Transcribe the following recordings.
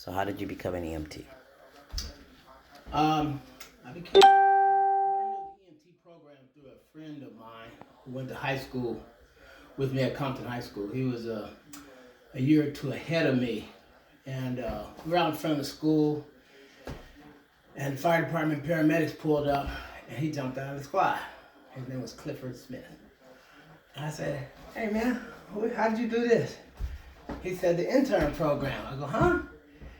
So how did you become an EMT? I learned the EMT program through a friend of mine who went to high school with me at Compton High School. He was a year or two ahead of me, and we were out in front of the school, and the fire department paramedics pulled up, and he jumped out of the squad. His name was Clifford Smith. And I said, "Hey man, how did you do this?" He said, "The intern program." I go, "Huh?"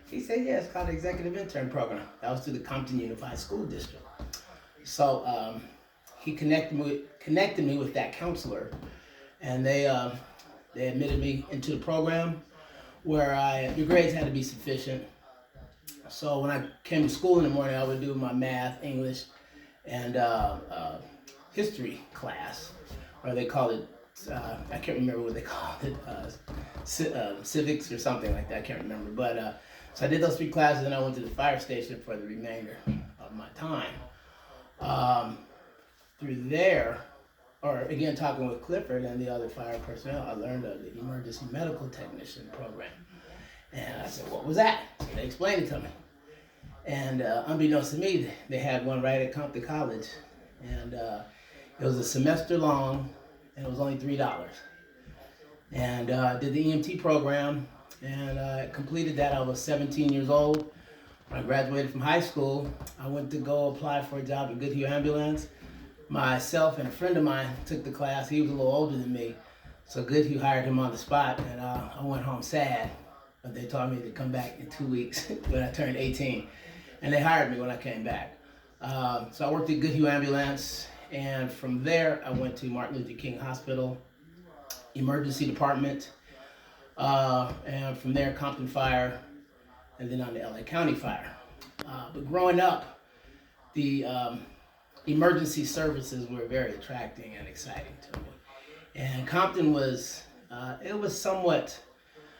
He said, "Yeah, it's called the Executive Intern Program." That was through the Compton Unified School District. So he connected me with that counselor, and they admitted me into the program where the grades had to be sufficient. So when I came to school in the morning, I would do my math, English, and history class, or they call it, I can't remember what they called it, civics or something like that, I can't remember. But so I did those three classes, and I went to the fire station for the remainder of my time. Through there, or again talking with Clifford and the other fire personnel, I learned of the emergency medical technician program. And I said, "What was that?" So they explained it to me. And unbeknownst to me, they had one right at Compton College. And it was a semester long, and it was only $3. And I did the EMT program, and I completed that. I was 17 years old. When I graduated from high school, I went to go apply for a job at Goodhue Ambulance. Myself and a friend of mine took the class. He was a little older than me, so Goodhue hired him on the spot, and I went home sad. But they told me to come back in 2 weeks when I turned 18, and they hired me when I came back. So I worked at Goodhue Ambulance, and from there I went to Martin Luther King Hospital Emergency Department, and from there Compton Fire, and then on to LA County Fire. But growing up, the emergency services were very attracting and exciting to me. And Compton was, it was somewhat,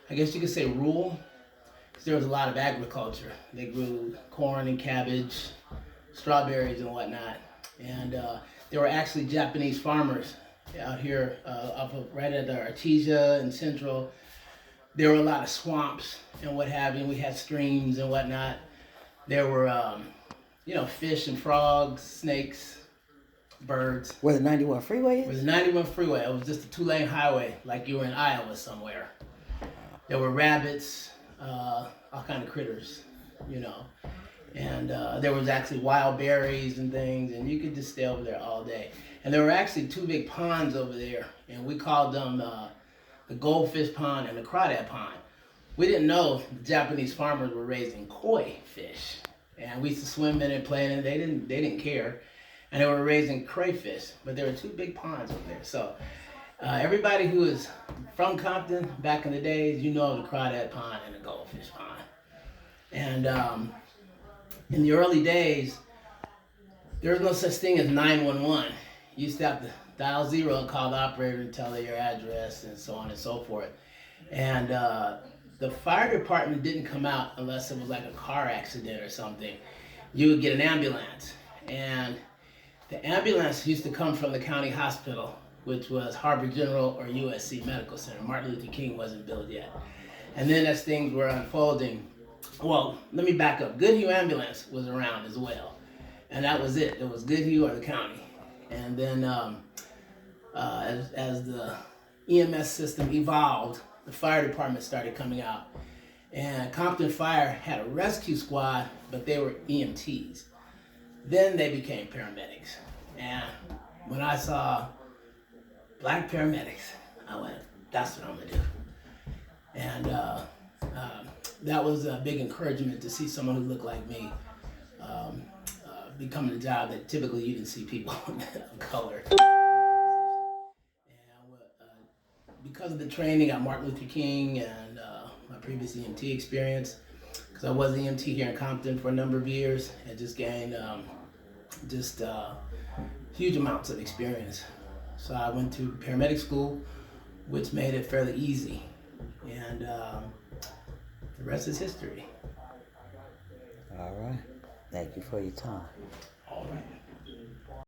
I guess you could say, rural. There was a lot of agriculture. They grew corn and cabbage, strawberries and whatnot. And there were actually Japanese farmers out here right at the Artesia and Central. There were a lot of swamps and what have you. We had streams and whatnot. There were, fish and frogs, snakes, birds. Where the 91 freeway is? Where the 91 freeway. It was just a 2-lane highway, like you were in Iowa somewhere. There were rabbits, all kind of critters, And there was actually wild berries and things, and you could just stay over there all day. And there were actually 2 big ponds over there, and we called them the goldfish pond and the crawdad pond. We didn't know the Japanese farmers were raising koi fish, and we used to swim in and play in it. They didn't care, and they were raising crayfish. But there were 2 big ponds over there. So everybody who is from Compton back in the days, the crawdad pond and the goldfish pond. And in the early days, there was no such thing as 911. You used to have to dial 0 and call the operator and tell her your address and so on and so forth. And the fire department didn't come out unless it was like a car accident or something. You would get an ambulance. And the ambulance used to come from the county hospital, which was Harbor General or USC Medical Center. Martin Luther King wasn't built yet. And then as things were unfolding, well, let me back up. Goodhue Ambulance was around as well. And that was it. It was Goodhue or the county. And then as the EMS system evolved, the fire department started coming out. And Compton Fire had a rescue squad, but they were EMTs. Then they became paramedics. And when I saw black paramedics, I went, that's what I'm gonna do. And that was a big encouragement to see someone who looked like me becoming a job that typically you didn't see people of color. And because of the training at Martin Luther King and my previous EMT experience, because I was an EMT here in Compton for a number of years, and just gained huge amounts of experience. So I went to paramedic school, which made it fairly easy. And the rest is history. All right. Thank you for your time. All right.